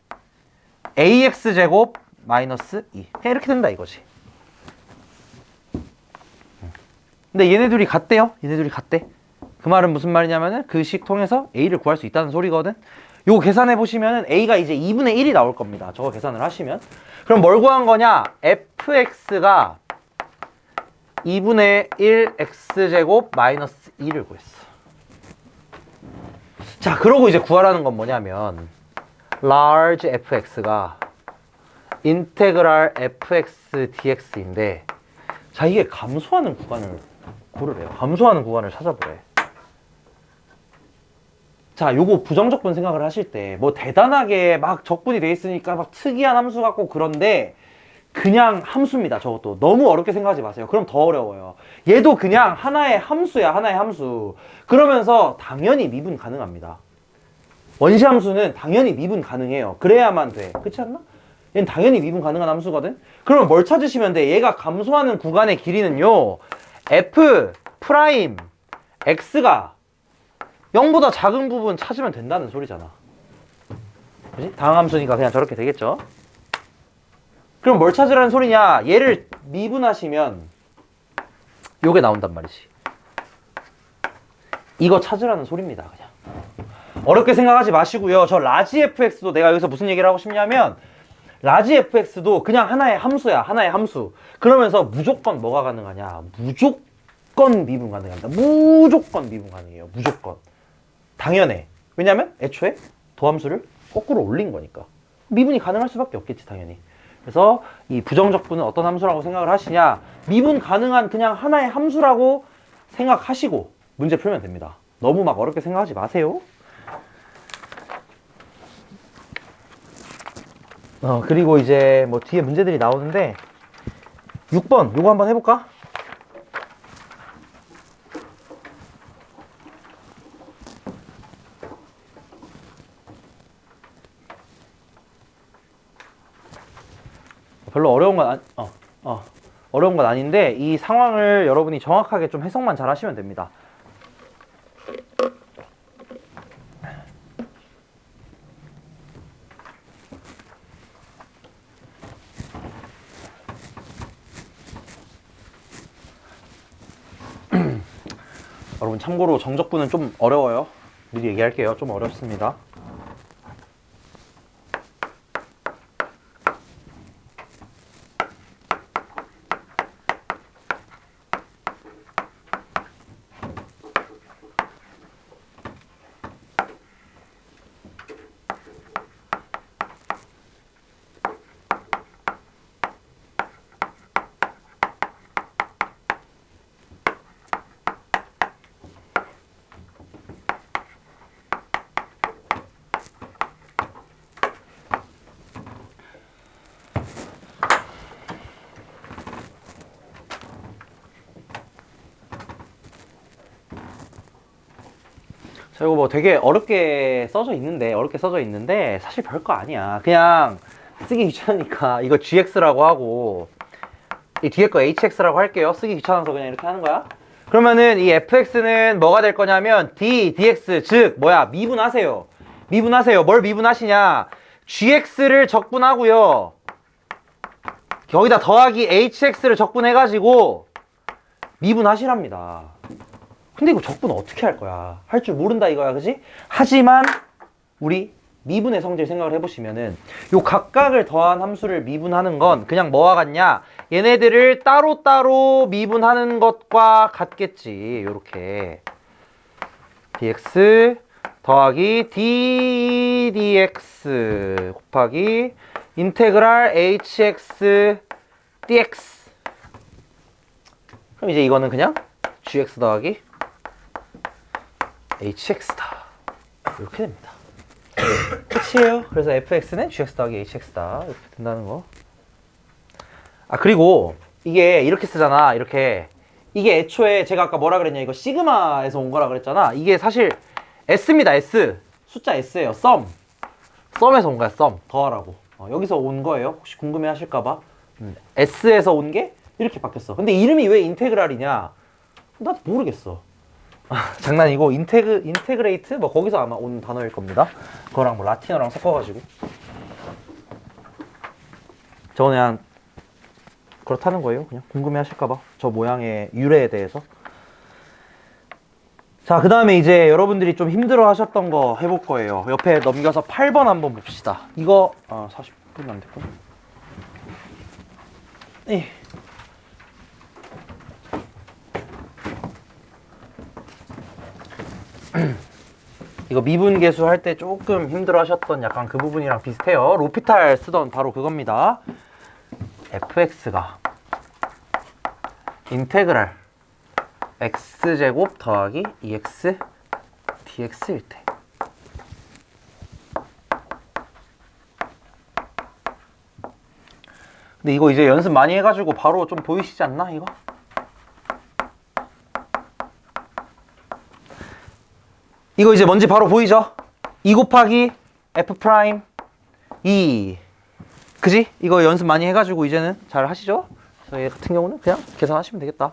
ax 제곱 마이너스 2 그냥 이렇게 된다 이거지. 근데 얘네들이 같대요. 얘네들이 같대. 그 말은 무슨 말이냐면은 그 식 통해서 a를 구할 수 있다는 소리거든. 요거 계산해 보시면은 a가 이제 2분의 1이 나올 겁니다. 저거 계산을 하시면. 그럼 뭘 구한 거냐? fx가 2분의 1 x제곱 마이너스 2를 구했어. 자, 그러고 이제 구하라는 건 뭐냐면 large fx가 인테그랄 fx dx인데 자, 이게 감소하는 구간을 고르래요. 감소하는 구간을 찾아보래. 자, 요거 부정적분 생각을 하실 때 뭐 대단하게 막 적분이 돼 있으니까 막 특이한 함수 같고 그런데 그냥 함수입니다. 저것도 너무 어렵게 생각하지 마세요. 그럼 더 어려워요. 얘도 그냥 하나의 함수야. 하나의 함수. 그러면서 당연히 미분 가능합니다. 원시 함수는 당연히 미분 가능해요. 그래야만 돼. 그렇지 않나? 얘는 당연히 미분 가능한 함수거든. 그러면 뭘 찾으시면 돼? 얘가 감소하는 구간의 길이는요, f 프라임 x가 0보다 작은 부분 찾으면 된다는 소리잖아. 그지? 다항함수니까 그냥 저렇게 되겠죠. 그럼 뭘 찾으라는 소리냐? 얘를 미분하시면 요게 나온단 말이지. 이거 찾으라는 소리입니다. 그냥 어렵게 생각하지 마시고요. 저 라지 fx도 내가 여기서 무슨 얘기를 하고 싶냐면 라지 fx도 그냥 하나의 함수야. 하나의 함수. 그러면서 무조건 뭐가 가능하냐? 무조건 미분 가능합니다. 무조건 미분 가능해요. 무조건. 당연해. 왜냐면 애초에 도함수를 거꾸로 올린 거니까. 미분이 가능할 수밖에 없겠지, 당연히. 그래서 이 부정적분은 어떤 함수라고 생각을 하시냐? 미분 가능한 그냥 하나의 함수라고 생각하시고 문제 풀면 됩니다. 너무 막 어렵게 생각하지 마세요. 그리고 이제 뭐 뒤에 문제들이 나오는데 6번 요거 한번 해볼까? 별로 어려운 건 아닌데 이 상황을 여러분이 정확하게 좀 해석만 잘 하시면 됩니다. 여러분 참고로 정적분은 좀 어려워요. 미리 얘기할게요. 좀 어렵습니다. 자, 이거 뭐 되게 어렵게 써져 있는데 사실 별거 아니야. 그냥 쓰기 귀찮으니까 이거 gx라고 하고 이 뒤에 거 hx라고 할게요. 쓰기 귀찮아서 그냥 이렇게 하는 거야. 그러면은 이 fx는 뭐가 될 거냐면 d, dx 즉 뭐야? 미분하세요. 미분하세요. 뭘 미분하시냐? gx를 적분하고요. 여기다 더하기 hx를 적분해가지고 미분하시랍니다. 근데 이거 적분 어떻게 할 거야? 할 줄 모른다 이거야, 그지? 하지만 우리 미분의 성질 생각을 해보시면은 요 각각을 더한 함수를 미분하는 건 그냥 뭐와 같냐? 얘네들을 따로따로 미분하는 것과 같겠지. 요렇게 dx 더하기 d dx 곱하기 인테그랄 hx dx. 그럼 이제 이거는 그냥 gx 더하기 hx다. 이렇게 됩니다. 끝이에요. 그래서 fx는 gx 더하기 hx다. 이렇게 된다는 거. 아, 그리고 이게 이렇게 쓰잖아. 이렇게 이게 애초에 제가 아까 뭐라 그랬냐, 이거 시그마에서 온 거라 그랬잖아. 이게 사실 S입니다. S. 숫자 S예요. 썸에서 온 거야. 썸. 더하라고. 여기서 온 거예요. 혹시 궁금해 하실까봐. S에서 온 게 이렇게 바뀌었어. 근데 이름이 왜 인테그랄이냐? 나도 모르겠어. 장난이고, 인테그레이트? 뭐 거기서 아마 온 단어일 겁니다. 그거랑 뭐 라틴어랑 섞어가지고. 저 그냥 그렇다는 거예요. 그냥 궁금해 하실까봐. 저 모양의 유래에 대해서. 자, 그 다음에 이제 여러분들이 좀 힘들어 하셨던 거 해볼 거예요. 옆에 넘겨서 8번 한번 봅시다. 이거 40분 안 됐구나. 네. 이거 미분계수 할 때 조금 힘들어 하셨던 약간 그 부분이랑 비슷해요. 로피탈 쓰던 바로 그겁니다. fx가 인테그랄 x제곱 더하기 2x dx일 때. 근데 이거 이제 연습 많이 해가지고 바로 좀 보이시지 않나, 이거? 이거 이제 뭔지 바로 보이죠? 2 곱하기 f 프라임 2. 그지? 이거 연습 많이 해가지고 이제는 잘 하시죠? 저희 같은 경우는 그냥 계산하시면 되겠다.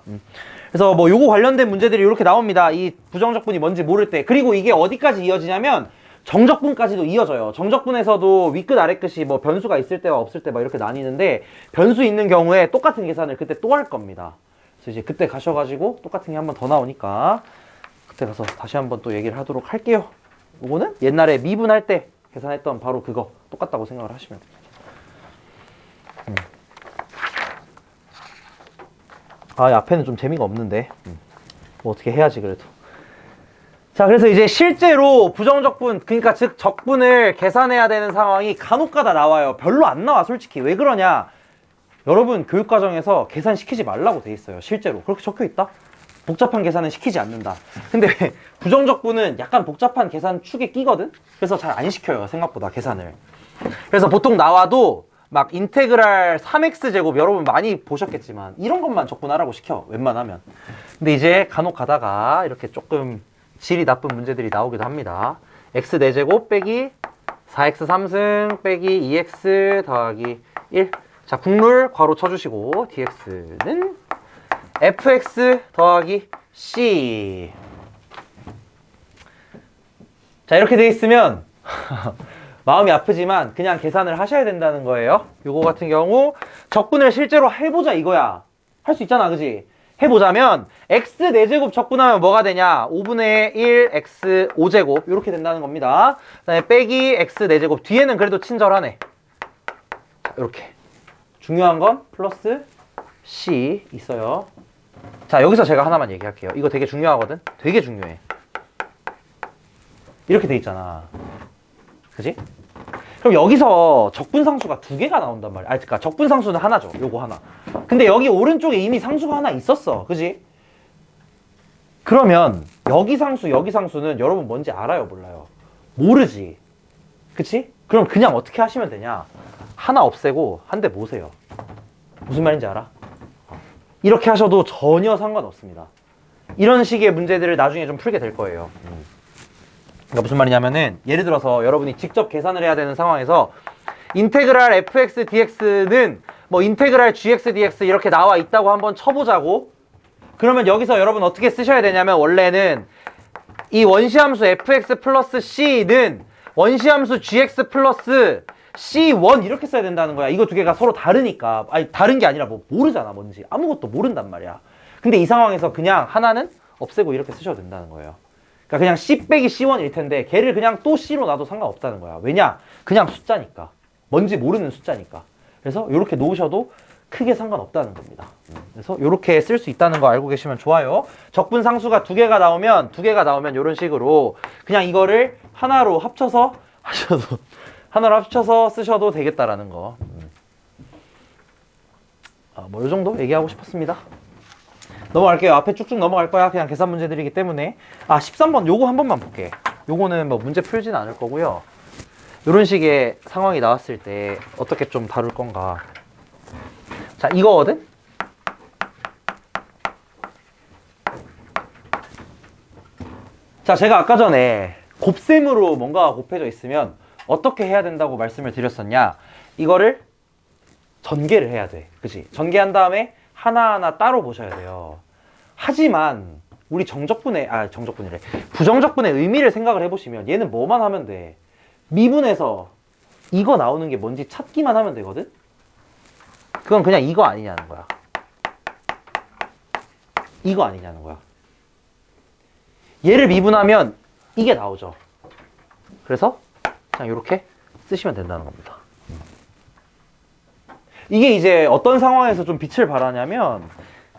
그래서 뭐 요거 관련된 문제들이 이렇게 나옵니다. 이 부정적분이 뭔지 모를 때. 그리고 이게 어디까지 이어지냐면 정적분까지도 이어져요. 정적분에서도 윗끝 아래끝이 뭐 변수가 있을 때와 없을 때 막 이렇게 나뉘는데, 변수 있는 경우에 똑같은 계산을 그때 또 할 겁니다. 그래서 이제 그때 가셔가지고 똑같은 게 한 번 더 나오니까 그때 가서 다시 한번 또 얘기를 하도록 할게요. 요거는 옛날에 미분할 때 계산했던 바로 그거 똑같다고 생각을 하시면 됩니다. 이 앞에는 좀 재미가 없는데 뭐 어떻게 해야지 그래도. 자, 그래서 이제 실제로 부정적분, 그러니까 즉 적분을 계산해야 되는 상황이 간혹가다 나와요. 별로 안 나와 솔직히. 왜 그러냐, 여러분 교육과정에서 계산 시키지 말라고 돼 있어요. 실제로 그렇게 적혀 있다. 복잡한 계산은 시키지 않는다. 근데 부정적분은 약간 복잡한 계산 축에 끼거든. 그래서 잘 안 시켜요, 생각보다 계산을. 그래서 보통 나와도 막 인테그랄 3x제곱, 여러분 많이 보셨겠지만 이런 것만 적분하라고 시켜, 웬만하면. 근데 이제 간혹 가다가 이렇게 조금 질이 나쁜 문제들이 나오기도 합니다. x 4제곱 빼기 4x 3승 빼기 2x 더하기 1. 자, 국룰 괄호 쳐주시고 dx는 fx 더하기 c. 자, 이렇게 돼 있으면 마음이 아프지만 그냥 계산을 하셔야 된다는 거예요. 요거 같은 경우 적분을 실제로 해보자 이거야. 할 수 있잖아, 그지? 해보자면 x 4제곱 적분하면 뭐가 되냐, 5분의 1 x 5제곱 이렇게 된다는 겁니다. 그 다음에 빼기 x 4제곱, 뒤에는 그래도 친절하네. 자, 이렇게 중요한 건 플러스 c 있어요. 자, 여기서 제가 하나만 얘기할게요. 이거 되게 중요하거든. 되게 중요해. 이렇게 돼 있잖아, 그지? 그럼 여기서 적분상수가 2개가 나온단 말이야. 그러니까 적분상수는 하나죠. 요거 하나. 근데 여기 오른쪽에 이미 상수가 하나 있었어, 그지? 그러면 여기 상수는 여러분 뭔지 알아요, 몰라요? 모르지, 그치? 그럼 그냥 어떻게 하시면 되냐, 하나 없애고 한 대 모으세요. 무슨 말인지 알아? 이렇게 하셔도 전혀 상관없습니다. 이런 식의 문제들을 나중에 좀 풀게 될 거예요. 그러니까 무슨 말이냐면은, 예를 들어서 여러분이 직접 계산을 해야 되는 상황에서 인테그랄 fx dx는 뭐 인테그랄 gx dx 이렇게 나와 있다고 한번 쳐보자고. 그러면 여기서 여러분 어떻게 쓰셔야 되냐면, 원래는 이 원시함수 fx 플러스 c는 원시함수 gx 플러스 c1 이렇게 써야 된다는 거야. 이거 두 개가 서로 다르니까. 아니, 다른 게 아니라 뭐 모르잖아, 뭔지. 아무것도 모른단 말이야. 근데 이 상황에서 그냥 하나는 없애고 이렇게 쓰셔도 된다는 거예요. 그러니까 그냥 c 빼기 c1일 텐데 걔를 그냥 또 c로 놔도 상관없다는 거야. 왜냐? 그냥 숫자니까. 뭔지 모르는 숫자니까. 그래서 이렇게 놓으셔도 크게 상관없다는 겁니다. 그래서 이렇게 쓸 수 있다는 거 알고 계시면 좋아요. 적분 상수가 2개가 나오면 이런 식으로 그냥 이거를 하나로 합쳐서 하셔도, 하나로 합쳐서 쓰셔도 되겠다라는 거. 뭐 이 정도 얘기하고 싶었습니다. 넘어갈게요. 앞에 쭉쭉 넘어갈 거야. 그냥 계산 문제들이기 때문에. 13번 요거 한 번만 볼게. 요거는 뭐 문제 풀진 않을 거고요. 요런 식의 상황이 나왔을 때 어떻게 좀 다룰 건가. 자, 이거거든? 자, 제가 아까 전에 곱셈으로 뭔가가 곱해져 있으면 어떻게 해야 된다고 말씀을 드렸었냐. 이거를 전개를 해야 돼. 그치? 전개한 다음에 하나하나 따로 보셔야 돼요. 하지만 우리 정적분의 부정적분의 의미를 생각을 해보시면 얘는 뭐만 하면 돼? 미분에서 이거 나오는 게 뭔지 찾기만 하면 되거든? 그건 그냥 이거 아니냐는 거야. 이거 아니냐는 거야. 얘를 미분하면 이게 나오죠. 그래서 그냥 이렇게 쓰시면 된다는 겁니다. 이게 이제 어떤 상황에서 좀 빛을 발하냐면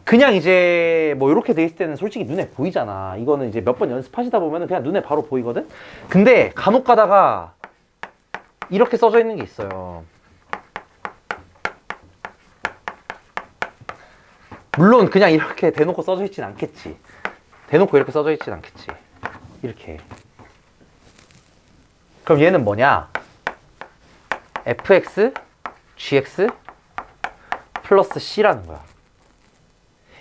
그냥 이제 뭐 이렇게 돼 있을 때는 솔직히 눈에 보이잖아. 이거는 이제 몇 번 연습하시다 보면 그냥 눈에 바로 보이거든? 근데 간혹 가다가 이렇게 써져 있는 게 있어요. 물론 그냥 이렇게 대놓고 써져 있진 않겠지. 대놓고 이렇게 써져 있진 않겠지. 이렇게. 그럼 얘는 뭐냐? fx, gx 플러스 c라는 거야.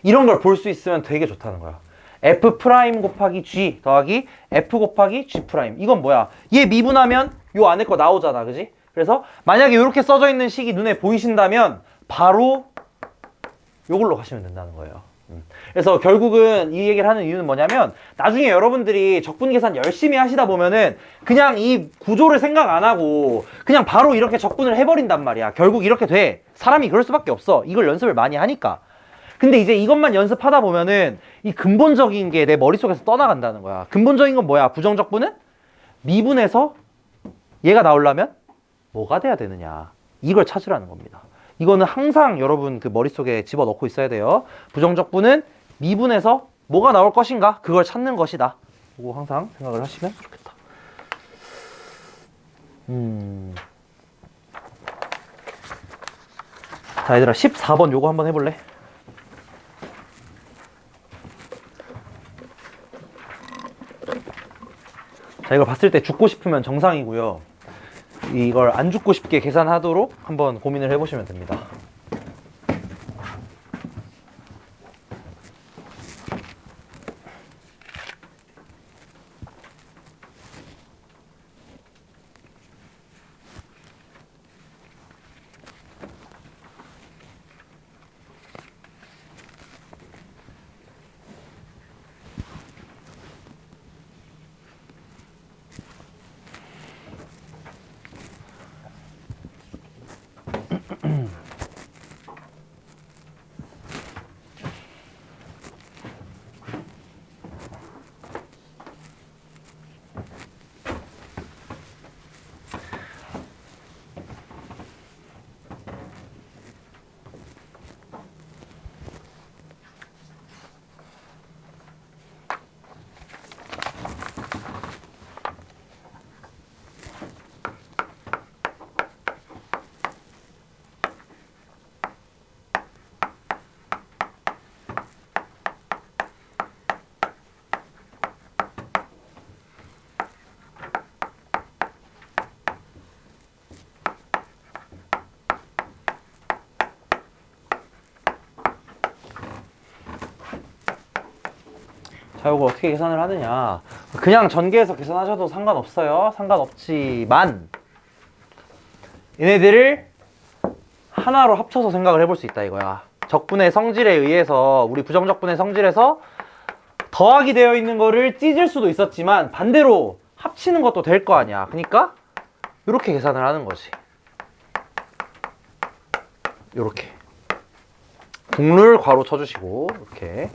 이런 걸 볼 수 있으면 되게 좋다는 거야. f 프라임 곱하기 g 더하기 f 곱하기 g 프라임. 이건 뭐야? 얘 미분하면 요 안에 거 나오잖아. 그지? 그래서 만약에 이렇게 써져 있는 식이 눈에 보이신다면 바로 요걸로 가시면 된다는 거예요. 그래서 결국은 이 얘기를 하는 이유는 뭐냐면 나중에 여러분들이 적분 계산 열심히 하시다 보면은 그냥 이 구조를 생각 안 하고 그냥 바로 이렇게 적분을 해버린단 말이야. 결국 이렇게 돼. 사람이 그럴 수밖에 없어. 이걸 연습을 많이 하니까. 근데 이제 이것만 연습하다 보면은 이 근본적인 게 내 머릿속에서 떠나간다는 거야. 근본적인 건 뭐야? 부정적분은 미분에서 얘가 나오려면 뭐가 돼야 되느냐. 이걸 찾으라는 겁니다. 이거는 항상 여러분 그 머릿속에 집어넣고 있어야 돼요. 부정적분은 미분에서 뭐가 나올 것인가? 그걸 찾는 것이다. 그거 항상 생각을 하시면 좋겠다. 자, 얘들아 14번 요거 한번 해볼래? 자, 이걸 봤을 때 죽고 싶으면 정상이고요. 이걸 안 죽고 싶게 계산하도록 한번 고민을 해보시면 됩니다. 자, 이거 어떻게 계산을 하느냐. 그냥 전개해서 계산하셔도 상관없어요. 상관없지만 얘네들을 하나로 합쳐서 생각을 해볼 수 있다 이거야. 적분의 성질에 의해서 우리 부정적분의 성질에서 더하기 되어 있는 거를 찢을 수도 있었지만 반대로 합치는 것도 될 거 아니야. 그러니까 이렇게 계산을 하는 거지. 이렇게 국룰 괄호 쳐주시고 이렇게.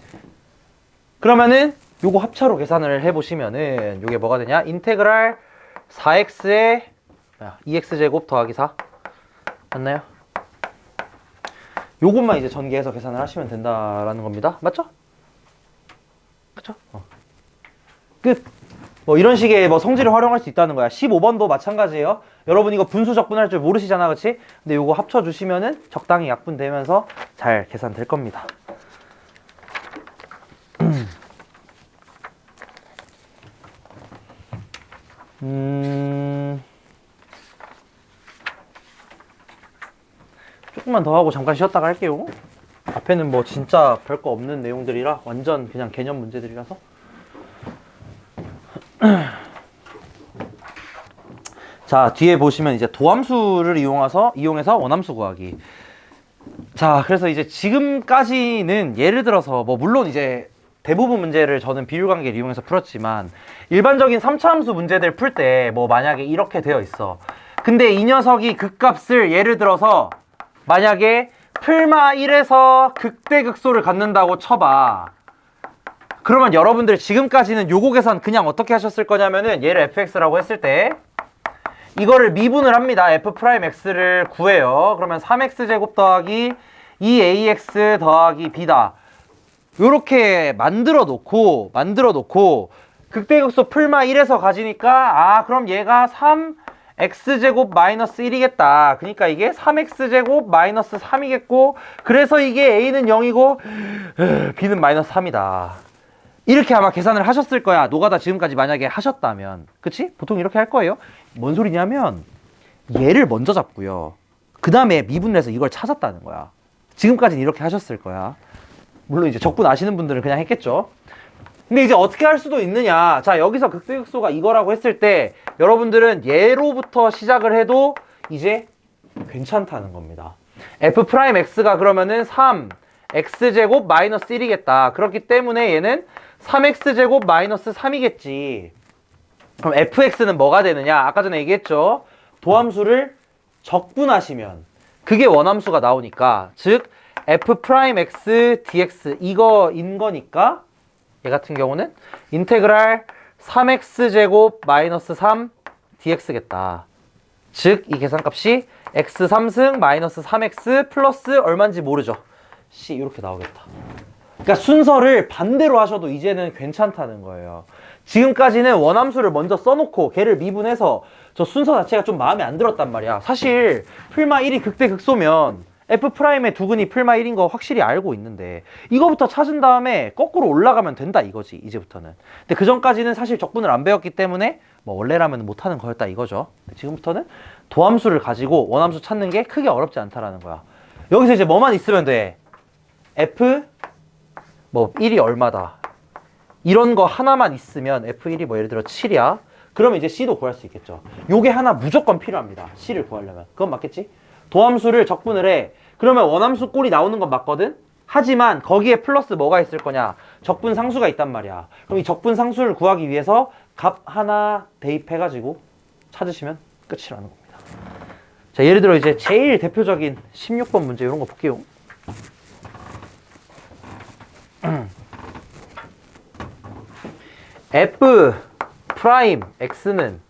그러면은 요거 합차로 계산을 해보시면은 요게 뭐가 되냐? 인테그랄 4x의 2x제곱 더하기 4 맞나요? 요것만 이제 전개해서 계산을 하시면 된다라는 겁니다. 맞죠? 그쵸? 끝! 뭐 이런 식의 뭐 성질을 활용할 수 있다는 거야. 15번도 마찬가지예요. 여러분 이거 분수 적분할 줄 모르시잖아, 그치? 근데 요거 합쳐주시면은 적당히 약분되면서 잘 계산될 겁니다. 조금만 더 하고 잠깐 쉬었다가 할게요. 앞에는 뭐 진짜 별거 없는 내용들이라 완전 그냥 개념 문제들이라서. 자, 뒤에 보시면 이제 도함수를 이용해서 원함수 구하기. 자, 그래서 이제 지금까지는 예를 들어서 뭐 물론 이제 대부분 문제를 저는 비율관계를 이용해서 풀었지만 일반적인 3차 함수 문제들 풀 때 뭐 만약에 이렇게 되어 있어. 근데 이 녀석이 극값을 예를 들어서 만약에 풀마 1에서 극대극소를 갖는다고 쳐봐. 그러면 여러분들 지금까지는 요거 계산 그냥 어떻게 하셨을 거냐면은 얘를 fx라고 했을 때 이거를 미분을 합니다. f'x를 구해요. 그러면 3x제곱 더하기 2ax 더하기 b다. 요렇게 만들어 놓고 극대극소 풀마 1에서 가지니까 그럼 얘가 3x제곱 마이너스 1이겠다. 그러니까 이게 3x제곱 마이너스 3이겠고 그래서 이게 a는 0이고 b는 마이너스 3이다. 이렇게 아마 계산을 하셨을 거야. 노가다 지금까지 만약에 하셨다면. 그치? 보통 이렇게 할 거예요. 뭔 소리냐면 얘를 먼저 잡고요. 그 다음에 미분을 해서 이걸 찾았다는 거야. 지금까지는 이렇게 하셨을 거야. 물론 이제 적분 아시는 분들은 그냥 했겠죠. 근데 이제 어떻게 할 수도 있느냐. 자, 여기서 극대극소가 이거라고 했을 때 여러분들은 얘로부터 시작을 해도 이제 괜찮다는 겁니다. f'x가 그러면은 3x제곱 마이너스 1이겠다. 그렇기 때문에 얘는 3x제곱 마이너스 3이겠지. 그럼 fx는 뭐가 되느냐? 아까 전에 얘기했죠. 도함수를 적분하시면 그게 원함수가 나오니까 즉 f'x dx 이거인 거니까 얘 같은 경우는 인테그랄 3x제곱 마이너스 3 dx겠다. 즉 이 계산값이 x 3승 마이너스 3x 플러스 얼마인지 모르죠. c 이렇게 나오겠다. 그러니까 순서를 반대로 하셔도 이제는 괜찮다는 거예요. 지금까지는 원함수를 먼저 써놓고 걔를 미분해서 저 순서 자체가 좀 마음에 안 들었단 말이야. 사실 풀마 1이 극대극소면 f'의 두근이 풀마 1인 거 확실히 알고 있는데 이거부터 찾은 다음에 거꾸로 올라가면 된다 이거지 이제부터는. 근데 그 전까지는 사실 적분을 안 배웠기 때문에 뭐 원래라면 못하는 거였다 이거죠. 지금부터는 도함수를 가지고 원함수 찾는 게 크게 어렵지 않다라는 거야. 여기서 이제 뭐만 있으면 돼. f 뭐 1이 얼마다 이런 거 하나만 있으면 f1이 뭐 예를 들어 7이야. 그러면 이제 c도 구할 수 있겠죠. 요게 하나 무조건 필요합니다. c를 구하려면. 그건 맞겠지? 도함수를 적분을 해. 그러면 원함수 꼴이 나오는 건 맞거든? 하지만 거기에 플러스 뭐가 있을 거냐? 적분 상수가 있단 말이야. 그럼 이 적분 상수를 구하기 위해서 값 하나 대입해가지고 찾으시면 끝이라는 겁니다. 자, 예를 들어 이제 제일 대표적인 16번 문제 이런 거 볼게요. f 프라임 x는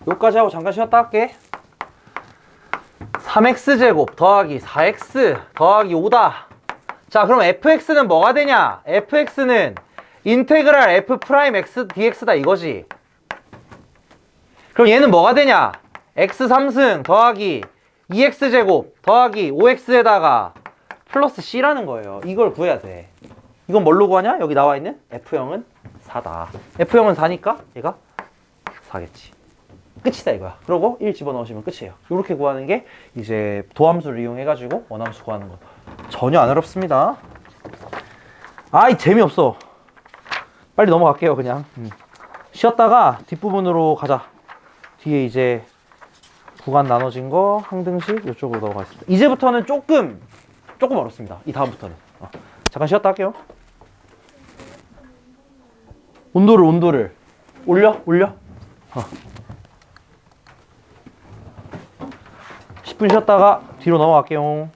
요까지 하고 잠깐 쉬었다 할게. 3x제곱 더하기 4x 더하기 5다. 자, 그럼 fx는 뭐가 되냐? fx는 인테그랄 f 프라임 x dx다 이거지. 그럼 얘는 뭐가 되냐? x 3승 더하기 2x제곱 더하기 5x에다가 플러스 c라는 거예요. 이걸 구해야 돼. 이건 뭘로 구하냐? 여기 나와 있는 f형은 4다. f형은 4니까 얘가 4겠지. 끝이다 이거야. 그러고 1 집어넣으시면 끝이에요. 이렇게 구하는 게 이제 도함수를 이용해가지고 원함수 구하는 거. 전혀 안 어렵습니다. 아이 재미없어. 빨리 넘어갈게요 그냥. 쉬었다가 뒷부분으로 가자. 뒤에 이제 구간 나눠진 거 항등식 이쪽으로 넘어가겠습니다. 이제부터는 조금 어렵습니다. 이 다음부터는. 잠깐 쉬었다 할게요. 온도를 올려 10분 쉬었다가 뒤로 넘어갈게요.